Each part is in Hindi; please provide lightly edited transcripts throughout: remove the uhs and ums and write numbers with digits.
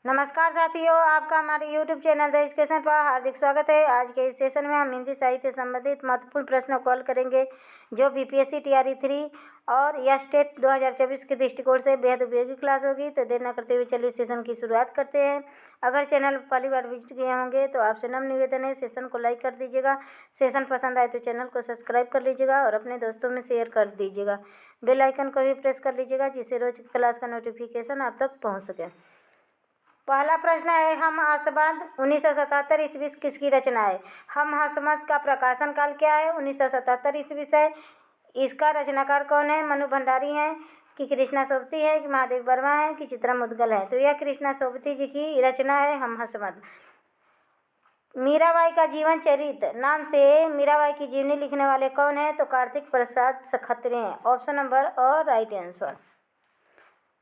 नमस्कार साथियों, आपका हमारे YouTube चैनल द एजुकेशन पर हार्दिक स्वागत है। आज के इस सेशन में हम हिंदी साहित्य संबंधित महत्वपूर्ण प्रश्नों को हल करेंगे जो बीपीएससी टीआरई 3 और या स्टेट 2024 के दृष्टिकोण से बेहद उपयोगी क्लास होगी। तो देर न करते हुए चलिए सेशन की शुरुआत करते हैं। अगर चैनल पर पहली बार विजिट किए होंगे तो आपसे नम्र निवेदन है, सेशन को लाइक कर दीजिएगा। सेशन पसंद आए तो चैनल को सब्सक्राइब कर लीजिएगा और अपने दोस्तों में शेयर कर दीजिएगा। बेल आइकन को भी प्रेस कर लीजिएगा जिससे रोज की क्लास का नोटिफिकेशन आप तक पहुँच सके। पहला प्रश्न है, हम हसमत 1977 ईस्वी किसकी रचना है? हम हसमत का प्रकाशन काल क्या है? 1977 ईस्वी से। इसका रचनाकार कौन है? मनु भंडारी हैं कि कृष्णा सोबती है कि महादेव वर्मा है कि चित्रा मुदगल है? तो यह कृष्णा सोबती जी की रचना है हम हसमत। मीराबाई का जीवन चरित्र नाम से मीराबाई की जीवनी लिखने वाले कौन है? तो कार्तिक प्रसाद खत्रे हैं। ऑप्शन नंबर और राइट आंसर।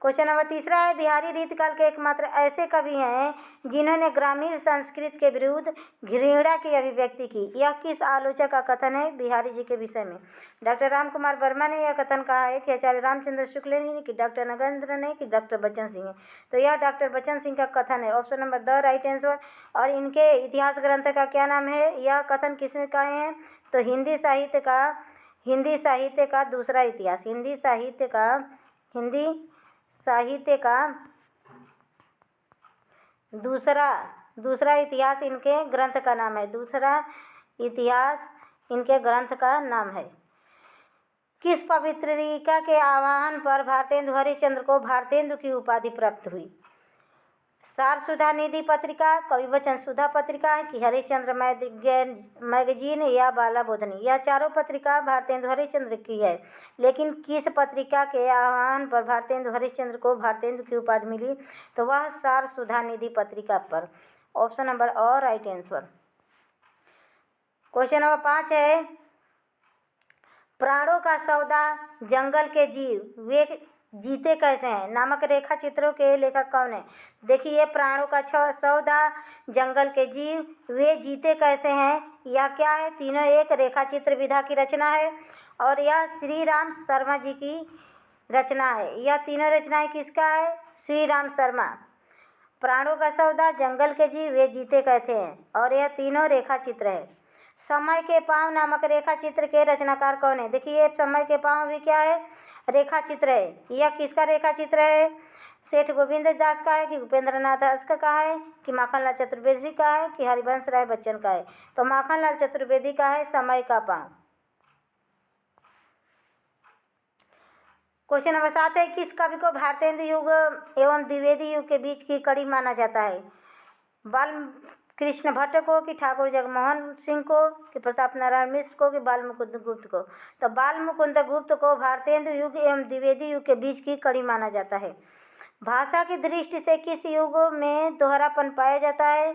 क्वेश्चन नंबर तीसरा है, बिहारी रीतिकाल के एकमात्र ऐसे कवि हैं जिन्होंने ग्रामीण संस्कृति के विरुद्ध घृणा की अभिव्यक्ति की। यह किस आलोचक का कथन है बिहारी जी के विषय में? डॉक्टर राम कुमार वर्मा ने यह कथन कहा है कि आचार्य रामचंद्र शुक्ल ने, कि डॉक्टर नगेंद्र ने, कि डॉक्टर बच्चन सिंह ने? तो यह डॉक्टर बच्चन सिंह का कथन है। Option number the right answer. और इनके इतिहास ग्रंथ का क्या नाम है? यह कथन किसने कहे हैं? तो हिंदी साहित्य का दूसरा इतिहास। हिंदी साहित्य का दूसरा इतिहास इनके ग्रंथ का नाम है। दूसरा इतिहास इनके ग्रंथ का नाम है। किस पत्रिका के आह्वान पर भारतेंदु हरिश्चंद्र को भारतेंदु की उपाधि प्राप्त हुई? सार सुधा निधि पत्रिका, कवि वचन सुधा पत्रिका, कि हरिश्चंद्र मैगजीन या बाला बोधनी? यह चारों पत्रिका भारतेंदु हरिश्चंद्र की है, लेकिन किस पत्रिका के आह्वान पर भारतेंदु हरिश्चंद्र को भारतेंदु की उपाधि मिली? तो वह सार सुधा निधि पत्रिका पर। ऑप्शन नंबर और राइट आंसर। क्वेश्चन नंबर 5 है, प्राणों का सौदा जंगल के जीव वे जीते कैसे हैं नामक रेखा चित्रों के लेखक कौन है? देखिए, प्राणों का सौदा जंगल के जीव वे जीते कैसे हैं, यह क्या है? तीनों एक रेखा चित्र विधा की रचना है और यह श्री राम शर्मा जी की रचना है। यह तीनों रचनाएं किसका है? श्री राम शर्मा। प्राणों का सौदा जंगल के जीव वे जीते कहते हैं और यह तीनों रेखा चित्र है। समय के पाँव नामक रेखा चित्र के रचनाकार कौन है? देखिए, समय के पाँव भी क्या है? रेखा चित्र है। यह किसका रेखा चित्र है? सेठ गोविंद दास का है कि उपेंद्र नाथ अस्क का है कि माखनलाल चतुर्वेदी का है कि हरिवंश राय बच्चन का है? तो माखनलाल चतुर्वेदी का है समय का पाँव। क्वेश्चन नंबर 7 है, किस कवि को भारतेंदु युग एवं द्विवेदी युग के बीच की कड़ी माना जाता है? बालकृष्ण भट्ट को, कि ठाकुर जगमोहन सिंह को, कि प्रताप नारायण मिश्र को, कि बाल मुकुंद गुप्त को? तो बाल मुकुंद गुप्त को भारतेंदु युग एवं द्विवेदी युग के बीच की कड़ी माना जाता है। भाषा की दृष्टि से किस युग में दोहरापन पाया जाता है?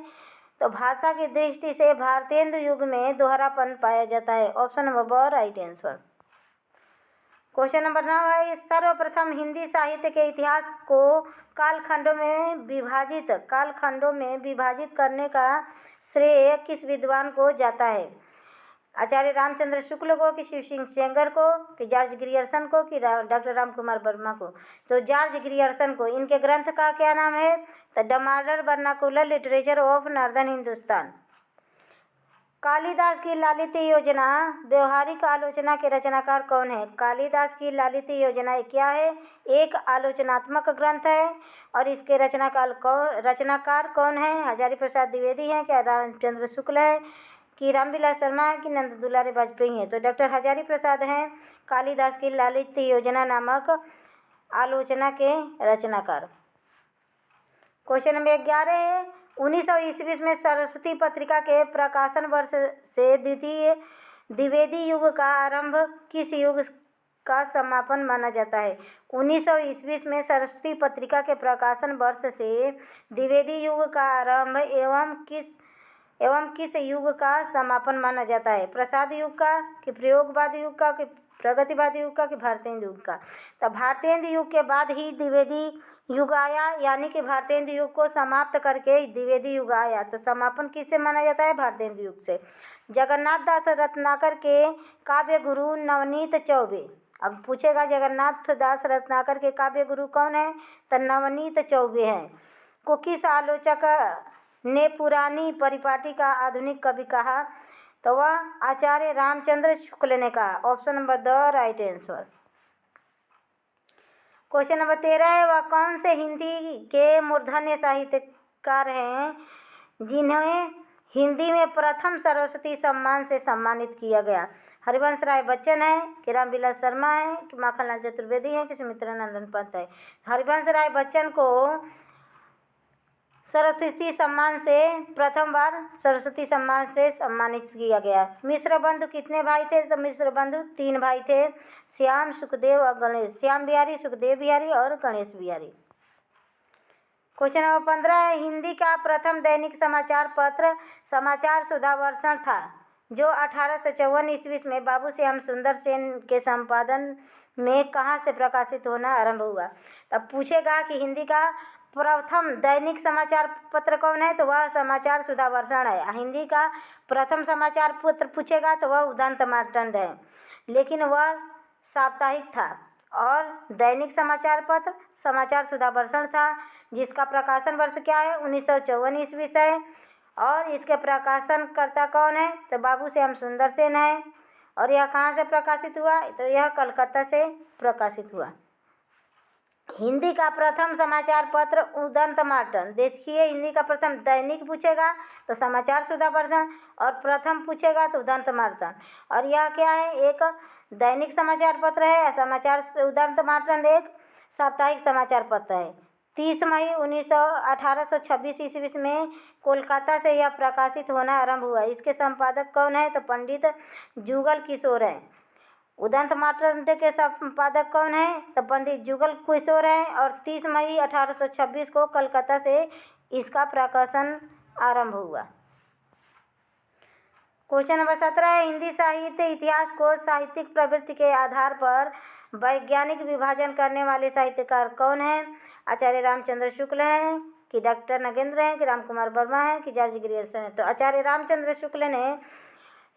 तो भाषा की दृष्टि से भारतेंदु युग में दोहरापन पाया जाता है। Option number right answer. Question number 9 है, सर्वप्रथम हिंदी साहित्य के इतिहास को कालखंडों में विभाजित करने का श्रेय किस विद्वान को जाता है? आचार्य रामचंद्र शुक्ल को, कि शिव सिंह सेंगर को, कि जॉर्ज ग्रियर्सन को, कि डॉक्टर राम कुमार वर्मा को? तो जॉर्ज ग्रियर्सन को। इनके ग्रंथ का क्या नाम है? The modern vernacular literature of northern Hindustan. Kalidas की लालित्य योजना व्यवहारिक आलोचना के रचनाकार कौन है? कालिदास की लालित्य योजना क्या है? एक आलोचनात्मक ग्रंथ है और इसके रचनाकार कौन है? हजारी प्रसाद द्विवेदी हैं, क्या रामचंद्र शुक्ल है, कि रामविलास शर्मा है, कि नंद दुलारे वाजपेयी हैं? तो डॉक्टर हजारी प्रसाद हैं कालिदास की लालित्य योजना नामक आलोचना के रचनाकार। क्वेश्चन नंबर 11 है, 1900 ईस्वी में सरस्वती पत्रिका के प्रकाशन वर्ष से द्विवेदी युग का आरंभ किस युग का समापन माना जाता है? 1900 ईस्वी में सरस्वती पत्रिका के प्रकाशन वर्ष से द्विवेदी युग का आरंभ एवं किस युग का समापन माना जाता है? प्रसाद युग का, कि प्रयोगवाद युग का, कि प्रगतिवाद युग का, कि भारतेंदु युग का? तो भारतेंदु युग के बाद ही द्विवेदी युग आया, यानी कि भारतेंदु युग को समाप्त करके द्विवेदी युग आया। तो समापन किससे माना जाता है? भारतेंदु युग से। जगन्नाथ दास रत्नाकर के काव्य गुरु नवनीत चौबे। अब पूछेगा जगन्नाथ दास रत्नाकर के काव्य गुरु कौन है? तो नवनीत चौबे हैं। को किस आलोचक ने पुरानी परिपाटी का आधुनिक कवि कहा? तो वह आचार्य रामचंद्र शुक्ल ने कहा। Option number the right answer. Question number 13 है, वह कौन से हिंदी के मूर्धन्य साहित्यकार हैं जिन्हें हिंदी में प्रथम सरस्वती सम्मान से सम्मानित किया गया? हरिवंश राय बच्चन है कि रामविलास शर्मा है कि माखनलाल चतुर्वेदी है कि सुमित्रा नंदन पंत है? हरिवंश राय बच्चन को सरस्वती सम्मान से प्रथम बार सरस्वती सम्मान से सम्मानित किया गया। मिश्र बंधु कितने भाई थे? तो मिश्र बंधु 3 भाई थे, श्याम, सुखदेव और गणेश। श्याम बिहारी, सुखदेव बिहारी और गणेश बिहारी। क्वेश्चन नंबर 15 है, हिंदी का प्रथम दैनिक समाचार पत्र समाचार सुधावर्षण था जो 1854 ईस्वी में बाबू श्याम सुंदर सेन के संपादन में कहाँ से प्रकाशित होना आरंभ हुआ? तब पूछेगा कि हिंदी का प्रथम दैनिक समाचार पत्र कौन है? तो वह समाचार सुधावर्षण है। हिंदी का प्रथम समाचार पत्र पूछेगा तो वह उदंत मार्तंड है, लेकिन वह साप्ताहिक था। और दैनिक समाचार पत्र समाचार सुधावर्षण था, जिसका प्रकाशन वर्ष क्या है? 1954 ईस्वी से है। और इसके प्रकाशनकर्ता कौन है? तो बाबू श्याम सुंदर सेन है। और यह कहाँ से प्रकाशित हुआ? तो यह कलकत्ता से प्रकाशित हुआ। हिंदी का प्रथम समाचार पत्र उदंत मार्तंड। देखिए, हिंदी का प्रथम दैनिक पूछेगा तो समाचार सुधावर्षण, और प्रथम पूछेगा तो उदंत मार्तंड। और यह क्या है? एक दैनिक समाचार पत्र है। समाचार उदंत मार्तंड एक साप्ताहिक समाचार पत्र है। 30 मई 1826 ईस्वी में कोलकाता से यह प्रकाशित होना आरंभ हुआ। इसके संपादक कौन है? तो पंडित जुगल किशोर हैं। उदंत मार्तंड के संपादक कौन है? तो पंडित जुगल किशोर हैं। और 30 मई 1826 को कलकत्ता से इसका प्रकाशन आरंभ हुआ। क्वेश्चन नंबर 17 है, हिंदी साहित्य इतिहास को साहित्यिक प्रवृत्ति के आधार पर वैज्ञानिक विभाजन करने वाले साहित्यकार कौन हैं? आचार्य रामचंद्र शुक्ल हैं कि डॉक्टर नगेंद्र हैं कि रामकुमार वर्मा हैं कि जॉर्ज ग्रियर्सन हैं? तो आचार्य रामचंद्र शुक्ल ने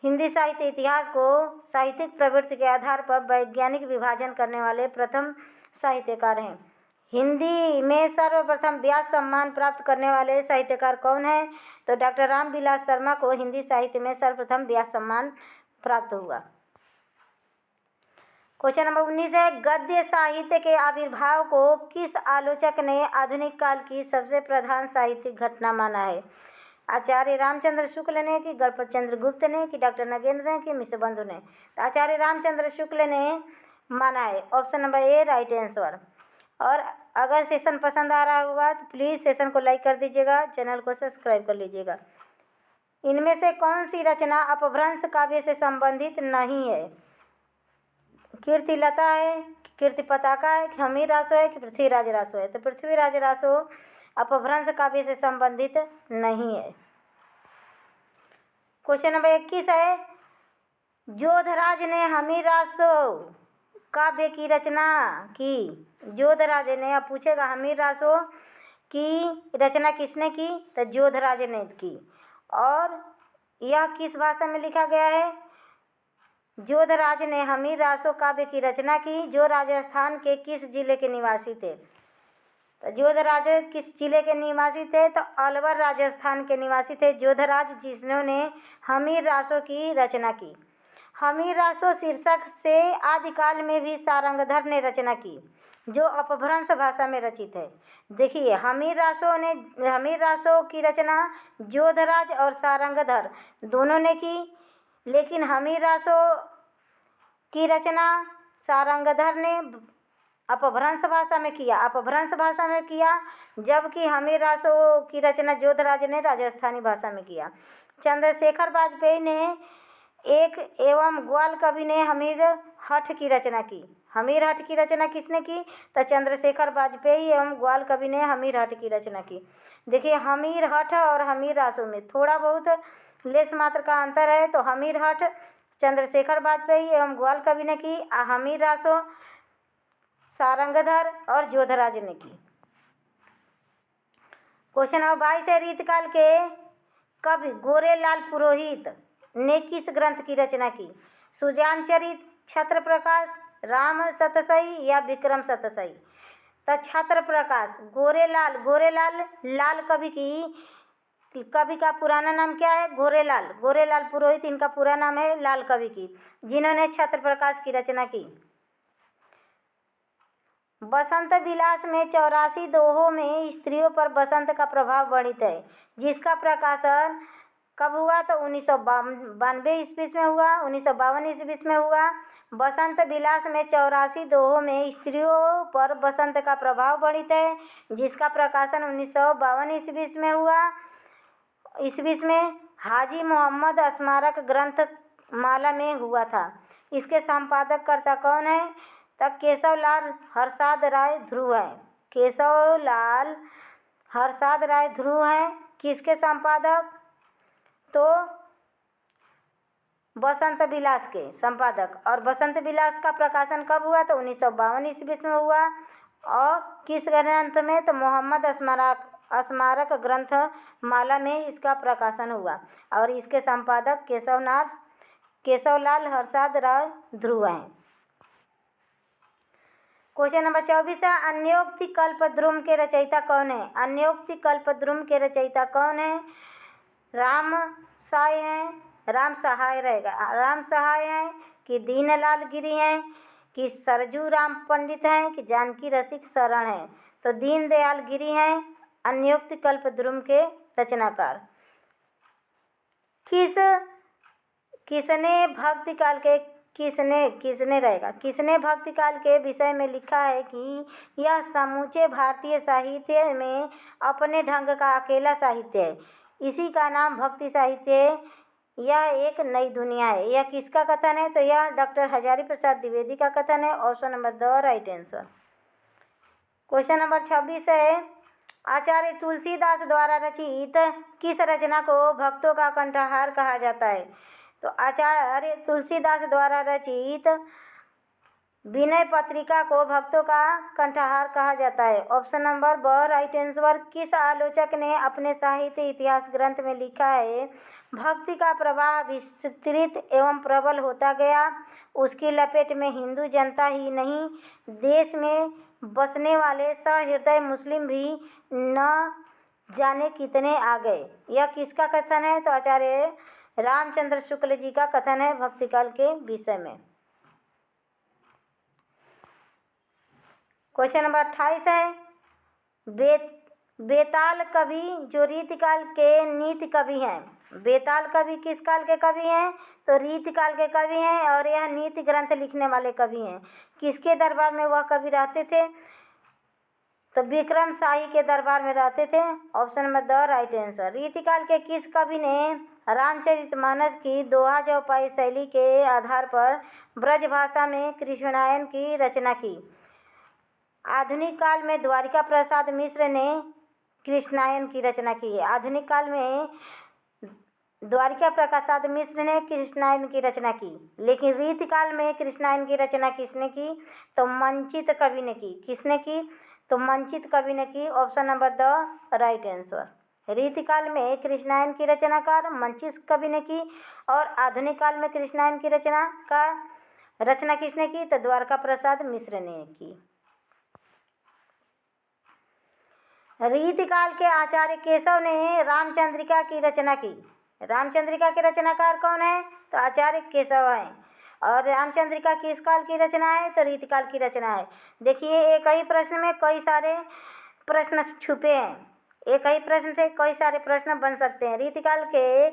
हिंदी साहित्य इतिहास को साहित्यिक प्रवृत्ति के आधार पर वैज्ञानिक विभाजन करने वाले प्रथम साहित्यकार हैं। हिंदी में सर्वप्रथम व्यास सम्मान प्राप्त करने वाले साहित्यकार कौन है? तो डॉक्टर रामविलास शर्मा को हिंदी साहित्य में सर्वप्रथम व्यास सम्मान प्राप्त हुआ। क्वेश्चन नंबर 19 है, गद्य साहित्य के आविर्भाव को किस आलोचक ने आधुनिक काल की सबसे प्रधान साहित्यिक घटना माना है? आचार्य रामचंद्र शुक्ल ने कि गणपत चंद्र गुप्त ने कि डॉक्टर नगेंद्र ने कि मिश्र बंधु ने? तो आचार्य रामचंद्र शुक्ल ने माना है। Option number A right answer. और अगर सेशन पसंद आ रहा होगा तो प्लीज़ सेशन को लाइक कर दीजिएगा, चैनल को सब्सक्राइब कर लीजिएगा। इनमें से कौन सी रचना अपभ्रंश काव्य से संबंधित नहीं है? कीर्तिलता है, कीर्ति पताका है कि हमीर रासो है कि पृथ्वीराज रासो है? तो पृथ्वीराज रासो अपभ्रंश काव्य से संबंधित नहीं है। क्वेश्चन नंबर 21 है, जोधराज ने हमीर रासो काव्य की रचना की? जोधराज ने, अब पूछेगा हमीर रासो की रचना किसने की? तो जोधराज ने की। और यह किस भाषा में लिखा गया है? जोधराज ने हमीर रासो काव्य की रचना की, जो राजस्थान के किस जिले के निवासी थे? तो जोधराज किस जिले के निवासी थे? तो अलवर राजस्थान के निवासी थे जोधराज, जिन्होंने हमीर रासो की रचना की। हमीर रासो शीर्षक से आदिकाल में भी सारंगधर ने रचना की, जो अपभ्रंश भाषा में रचित है। देखिए, हमीर रासो की रचना जोधराज और सारंगधर दोनों ने की, लेकिन हमीर रासो की रचना सारंगधर ने अपभ्रंश भाषा में किया, जबकि हमीर रासो की रचना जोधराज ने राजस्थानी भाषा में किया। चंद्रशेखर वाजपेयी ने एक एवं ग्वाल कवि ने हमीर हठ की रचना की। हमीर हठ की रचना किसने की? तो चंद्रशेखर वाजपेयी एवं ग्वाल कवि ने हमीर हठ की रचना की। देखिए, हमीर हठ और हमीर रासो में थोड़ा बहुत लेस मात्र का अंतर है। तो हमीर हठ चंद्रशेखर वाजपेयी एवं ग्वाल कवि ने की, हमीर रासो सारंगधर और जोधराज ने की। क्वेश्चन नंबर 22 है, रीतकाल के कवि गोरेलाल पुरोहित ने किस ग्रंथ की रचना की? सुजान चरित, छत्र प्रकाश, राम सतसई या विक्रम सतसई? तो छत्र प्रकाश, गोरेलाल, गोरेलाल लाल कवि का पुराना नाम क्या है? गोरेलाल, गोरेलाल पुरोहित इनका पूरा नाम है लाल कवि की, जिन्होंने छत्र प्रकाश की रचना की। बसंत विलास में 84 दोहों में स्त्रियों पर बसंत का प्रभाव वर्णित है, जिसका प्रकाशन कब हुआ? तो 1992 ईस्वी में हुआ, 1952 ईस्वी में हुआ। बसंत विलास में 84 दोहों में स्त्रियों पर बसंत का प्रभाव वर्णित है, जिसका प्रकाशन 1952 ईस्वी में हुआ। ईस्वी में हाजी मोहम्मद स्मारक ग्रंथ माला में हुआ था। इसके संपादक कर्ता कौन है? तब केशवलाल हरसाद राय ध्रुव है। केशवलाल हरसाद राय ध्रुव हैं किसके संपादक? तो बसंत विलास के संपादक। और बसंत विलास का प्रकाशन कब हुआ? तो 1952 ईस्वी में हुआ। और किस ग्रंथ में? तो मोहम्मद स्मारक ग्रंथ माला में इसका प्रकाशन हुआ। और इसके संपादक केशवलाल हरसाद राय ध्रुव हैं। क्वेश्चन नंबर 24 है, अन्योक्ति कल्पद्रुम के रचयिता कौन है? अन्योक्ति कल्पद्रुम के रचयिता कौन है? राम सहाय हैं, राम सहाय रहेगा, राम सहाय हैं कि दीनलाल गिरी हैं कि सरजू राम पंडित हैं कि जानकी रसिक शरण हैं? तो दीनदयाल गिरी हैं अन्योक्ति कल्पद्रुम के रचनाकार। किसने भक्ति काल के विषय में लिखा है कि यह समूचे भारतीय साहित्य में अपने ढंग का अकेला साहित्य है, इसी का नाम भक्ति साहित्य है, यह एक नई दुनिया है। यह किसका कथन है? तो यह डॉक्टर हजारी प्रसाद द्विवेदी का कथन है। Option number the right answer. Question number 26 है, आचार्य तुलसीदास द्वारा रचित किस रचना को भक्तों का कंठहार कहा जाता है? तो आचार्य तुलसीदास द्वारा रचित विनय पत्रिका को भक्तों का कंठहार कहा जाता है। ऑप्शन नंबर ब राइट आंसर। किस आलोचक ने अपने साहित्य इतिहास ग्रंथ में लिखा है, भक्ति का प्रवाह विस्तृत एवं प्रबल होता गया, उसकी लपेट में हिंदू जनता ही नहीं, देश में बसने वाले सहृदय मुस्लिम भी न जाने कितने आ गए? यह किसका कथन है? तो आचार्य रामचंद्र शुक्ल जी का कथन है भक्तिकाल के विषय में। क्वेश्चन नंबर 28 है, बेताल कवि जो रीतिकाल के नीति कवि हैं। बेताल कवि किस काल के कवि हैं? तो रीतिकाल के कवि हैं और यह नीति ग्रंथ लिखने वाले कवि हैं। किसके दरबार में वह कवि रहते थे? तो विक्रम शाही के दरबार में रहते थे। Option number the right answer. रीतिकाल के किस कवि ने रामचरितमानस की दोहा चौपाई शैली के आधार पर ब्रज भाषा में कृष्णायन की रचना की? आधुनिक काल में द्वारिका प्रसाद मिश्र ने कृष्णायन की रचना की है। आधुनिक काल में द्वारिका प्रसाद मिश्र ने कृष्णायन की रचना की, लेकिन रीतिकाल में कृष्णायन की रचना किसने की? तो मंचित कवि ने की। किसने की? तो मंचित कवि ने की। Option number the right answer. रीतिकाल में कृष्णायन की रचनाकार मंचित कवि ने की और आधुनिक काल में कृष्णायन की रचना किसने की? तो द्वारका प्रसाद मिश्र ने की। रीतिकाल के आचार्य केशव ने रामचंद्रिका की रचना की। रामचंद्रिका के रचनाकार कौन है? तो आचार्य केशव हैं। और रामचंद्रिका किस काल की रचना है? तो रीतिकाल की रचना है। देखिए, एक ही प्रश्न में कई सारे प्रश्न छुपे हैं, एक ही प्रश्न से कई सारे प्रश्न बन सकते हैं। रीतिकाल के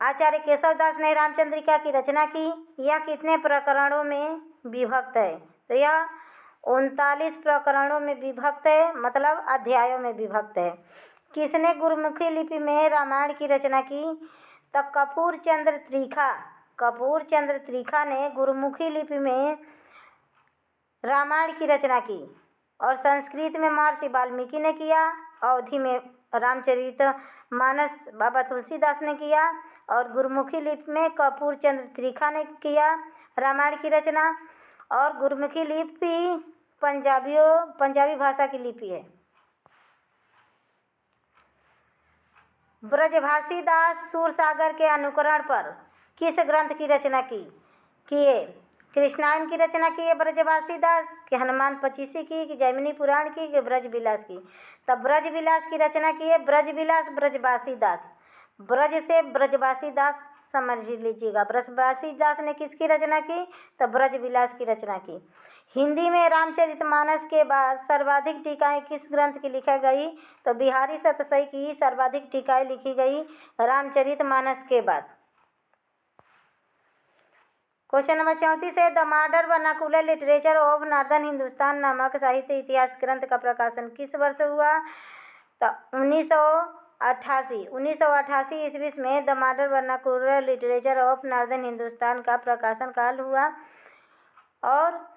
आचार्य केशवदास ने रामचंद्रिका की रचना की। यह कितने प्रकरणों में विभक्त है? तो यह 39 प्रकरणों में विभक्त है, मतलब अध्यायों में विभक्त है। किसने गुरुमुखी लिपि में रामायण की रचना की? तो कपूर चंद्र त्रिखा ने गुरुमुखी लिपि में रामायण की रचना की। और संस्कृत में महर्षि वाल्मीकि ने किया, अवधी में रामचरितमानस बाबा तुलसीदास ने किया और गुरुमुखी लिपि में कपूर चंद्र त्रिखा ने किया रामायण की रचना। और गुरुमुखी लिपि पंजाबी भाषा की लिपि है। ब्रजभाषी दास सूरसागर के अनुकरण पर किस ग्रंथ की रचना किए? कृष्णायन की रचना की है ब्रजवासी दास, कि हनुमान पचीसी की, कि जैमिनी पुराण की, कि ब्रज विलास की। तब ब्रज विलास की रचना की है ब्रज विलास ब्रजवासी दास। ब्रज से ब्रजवासी दास समझ लीजिएगा। ब्रजवासी दास ने किसकी रचना की? तब ब्रज विलास की रचना की। हिंदी में रामचरितमानस के बाद सर्वाधिक टीकाएँ किस ग्रंथ की लिखी गई? तो बिहारी सतसई की सर्वाधिक टीकाएँ लिखी गई रामचरितमानस के बाद। क्वेश्चन नंबर 34 है, the modern vernacular literature of northern Hindustan नामक साहित्य इतिहास ग्रंथ का प्रकाशन किस वर्ष हुआ? तो 1988 ईस्वी में the modern vernacular literature of northern Hindustan का प्रकाशन काल हुआ और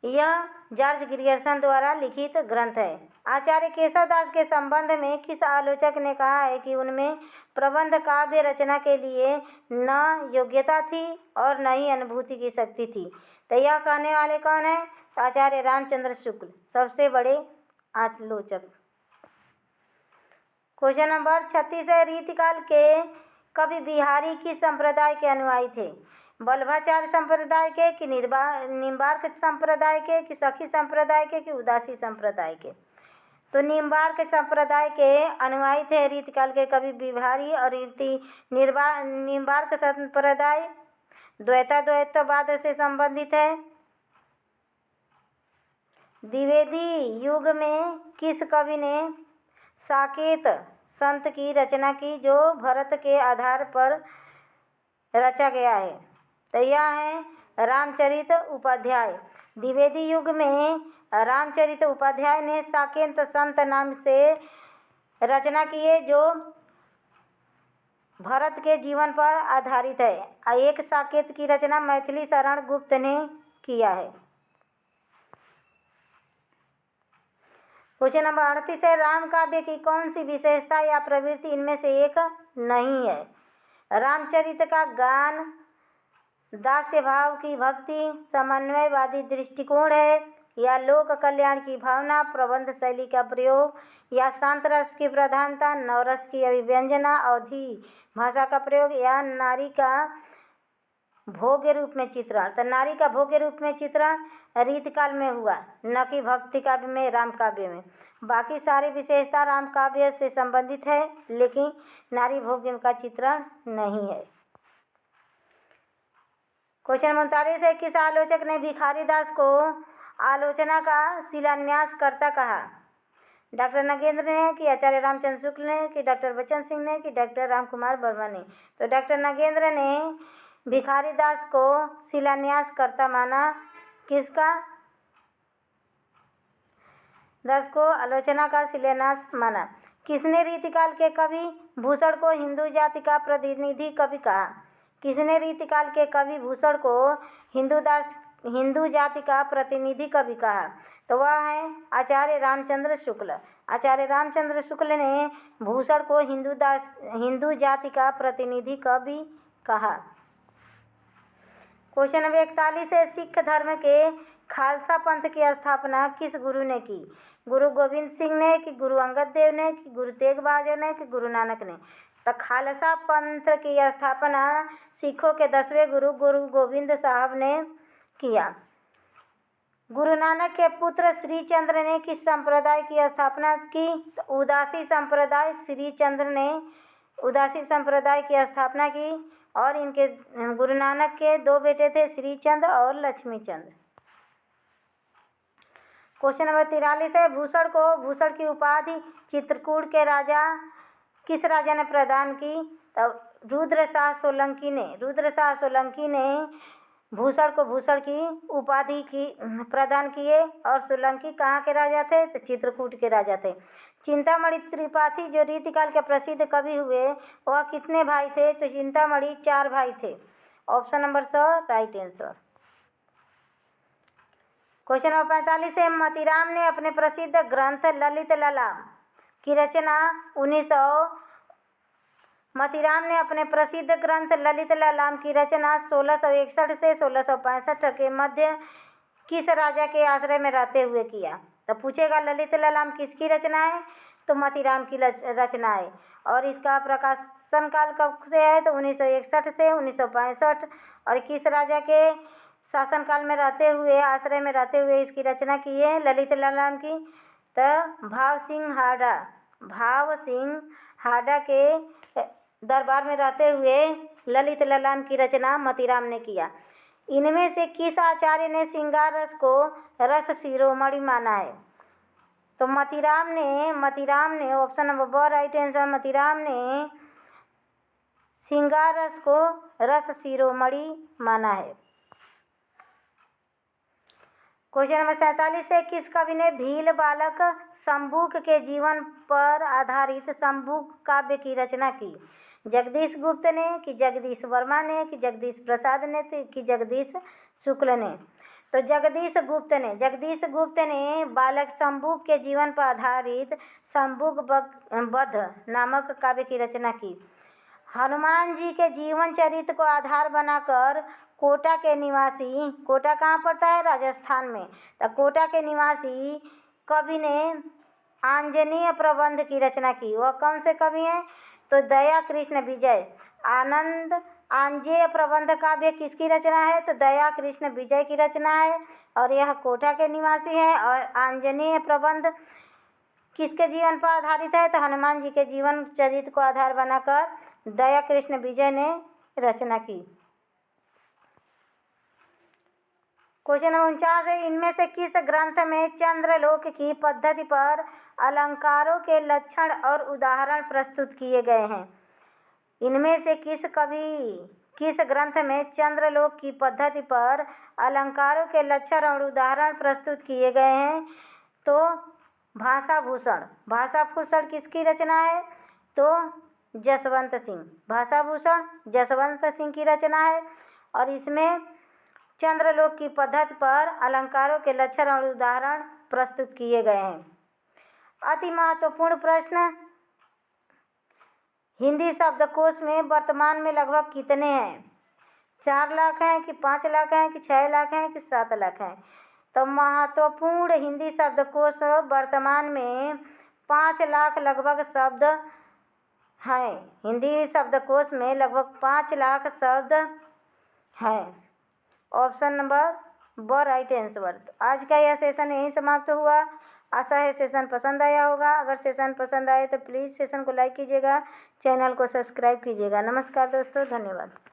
यह जॉर्ज ग्रियर्सन द्वारा लिखित ग्रंथ है। आचार्य केशवदास के संबंध में किस आलोचक ने कहा है कि उनमें प्रबंध काव्य रचना के लिए न योग्यता थी और न ही अनुभूति की शक्ति थी? तो यह कहने वाले कौन है? तो आचार्य रामचंद्र शुक्ल, सबसे बड़े आलोचक। क्वेश्चन नंबर 36 है, रीतिकाल के कवि बिहारी किस संप्रदाय के अनुयायी थे? वल्लभाचार्य संप्रदाय के, कि निम्बार्क संप्रदाय के, कि सखी संप्रदाय के, कि उदासी संप्रदाय के? तो निम्बार्क संप्रदाय के अनुयायी थे रीतिकाल के कवि बिहारी। और निम्बार्क संप्रदाय द्वैतवाद से संबंधित है। द्विवेदी युग में किस कवि ने साकेत संत की रचना की जो भरत के आधार पर रचा गया है? तो यह है रामचरित उपाध्याय। द्विवेदी युग में रामचरित उपाध्याय ने साकेत संत नाम से रचना की है जो भरत के जीवन पर आधारित है। एक साकेत की रचना मैथिली शरण गुप्त ने किया है। क्वेश्चन नंबर 38 है, राम काव्य की कौन सी विशेषता या प्रवृत्ति इनमें से एक नहीं है? रामचरित का गान, दास्य भाव की भक्ति, समन्वयवादी दृष्टिकोण है, या लोक कल्याण की भावना, प्रबंध शैली का प्रयोग, या शांत रस की प्रधानता, नवरस की अभिव्यंजना, अवधि भाषा का प्रयोग, या नारी का भोग्य रूप में चित्रण? तो नारी का भोग्य रूप में चित्रण रीतकाल में हुआ, न कि भक्ति काव्य में, राम काव्य में। बाकी सारी विशेषता राम काव्य से संबंधित है, लेकिन नारी भोग्य का चित्रण नहीं है। क्वेश्चन 39 है, किस आलोचक ने भिखारी दास को आलोचना का शिलान्यास करता कहा? डॉक्टर नगेंद्र ने, कि आचार्य रामचंद्र शुक्ल ने, कि डॉक्टर बच्चन सिंह ने, कि डॉक्टर रामकुमार वर्मा ने? तो डॉक्टर नगेंद्र ने भिखारी दास को शिलान्यास करता माना। किसका? दास को आलोचना का शिलान्यास माना। किसने रीतिकाल के कवि भूषण को हिंदू जाति का प्रतिनिधि कवि कहा? किसने रीतिकाल के कवि भूषण को हिंदू जाति का प्रतिनिधि कवि कहा? तो वह है आचार्य रामचंद्र शुक्ल। आचार्य रामचंद्र शुक्ल ने भूषण को हिंदू जाति का प्रतिनिधि कवि कहा। क्वेश्चन नंबर 41 है, सिख धर्म के खालसा पंथ की स्थापना किस गुरु ने की? गुरु गोविंद सिंह ने, कि गुरु अंगद देव ने, कि गुरु तेग बहादुर ने, कि गुरु नानक ने? तो खालसा पंथ की स्थापना सिखों के 10वें गुरु गोविंद साहब ने किया। गुरु नानक के पुत्र श्री चंद्र ने किस संप्रदाय की स्थापना की? तो उदासी संप्रदाय। श्री चंद्र ने उदासी संप्रदाय की स्थापना की। और इनके गुरु नानक के 2 बेटे थे, श्री चंद्र और लक्ष्मी चंद्र। क्वेश्चन नंबर 43 है, भूषण की उपाधि चित्रकूट के राजा किस राजा ने प्रदान की? तो रुद्रशाह सोलंकी ने भूषण को भूषण की उपाधि की प्रदान किए। और सोलंकी कहाँ के राजा थे? तो चित्रकूट के राजा थे। चिंतामणि त्रिपाठी जो रीतिकाल के प्रसिद्ध कवि हुए, वह कितने भाई थे? तो चिंतामणि 4 भाई थे। ऑप्शन नंबर स राइट आंसर। क्वेश्चन नंबर 45 है, मतीराम ने अपने प्रसिद्ध ग्रंथ ललित ललाम की रचना 1661 से 1665 के मध्य किस राजा के आश्रय में रहते हुए किया? तो पूछेगा ललित ललाम किसकी रचना है? तो मोतीराम की रचना है। और इसका प्रकाशन काल कब से है तो 1961 से 1965। और किस राजा के शासनकाल में रहते हुए, आश्रय में रहते हुए इसकी रचना की है ललित लालाम की? तो भाव सिंह हाडा के दरबार में रहते हुए ललित लालाम की रचना मोतीराम ने किया। इनमें से किस आचार्य ने श्रृंगार रस को रस शिरोमणि माना है? तो मोतीराम ने ऑप्शन नंबर ब राइट आंसर, मोतीराम ने श्रृंगार रस को रस शिरोमणि माना है। क्वेश्चन नंबर 47 है, किस कवि ने भील बालक शंभुक के जीवन पर आधारित शंभुक काव्य की रचना की? जगदीश गुप्त ने, कि जगदीश वर्मा ने, कि जगदीश प्रसाद ने, कि जगदीश शुक्ल ने? तो जगदीश गुप्त ने बालक शंभुक के जीवन पर आधारित शंभुक वध नामक काव्य की रचना की। हनुमान जी के जीवन चरित्र को आधार बनाकर कोटा के निवासी, कोटा कहाँ पड़ता है? राजस्थान में। तो कोटा के निवासी कवि ने आंजनेय प्रबंध की रचना की। वह कौन से कवि हैं? तो दया कृष्ण विजय। आनंद आंजेय प्रबंध काव्य किसकी रचना है? तो दया कृष्ण विजय की रचना है और यह कोटा के निवासी हैं। और आंजनेय प्रबंध किसके जीवन पर आधारित है? तो हनुमान जी के जीवन चरित्र को आधार बनाकर दया कृष्ण विजय ने रचना की। क्वेश्चन नंबर 49 है, इनमें से किस ग्रंथ में चंद्रलोक की पद्धति पर अलंकारों के लक्षण और उदाहरण प्रस्तुत किए गए हैं? इनमें से किस ग्रंथ में चंद्रलोक की पद्धति पर अलंकारों के लक्षण और उदाहरण प्रस्तुत किए गए हैं? तो भाषाभूषण किसकी रचना है? तो जसवंत सिंह। भाषाभूषण जसवंत सिंह की रचना है और इसमें चंद्रलोक की पद्धति पर अलंकारों के लक्षण और उदाहरण प्रस्तुत किए गए हैं। अति महत्वपूर्ण प्रश्न, हिंदी शब्दकोश में वर्तमान में लगभग कितने हैं? 4 लाख हैं कि 5 लाख हैं कि 6 लाख हैं कि 7 लाख हैं? तो महत्वपूर्ण हिंदी शब्दकोश वर्तमान में 5 लाख लगभग शब्द हैं। हिंदी शब्दकोश में लगभग 5 लाख शब्द हैं। ऑप्शन नंबर ब राइट आंसर। आज का यह सेशन यहीं समाप्त हुआ। आशा है सेशन पसंद आया होगा। अगर सेशन पसंद आए तो प्लीज़ सेशन को लाइक कीजिएगा, चैनल को सब्सक्राइब कीजिएगा। नमस्कार दोस्तों, धन्यवाद।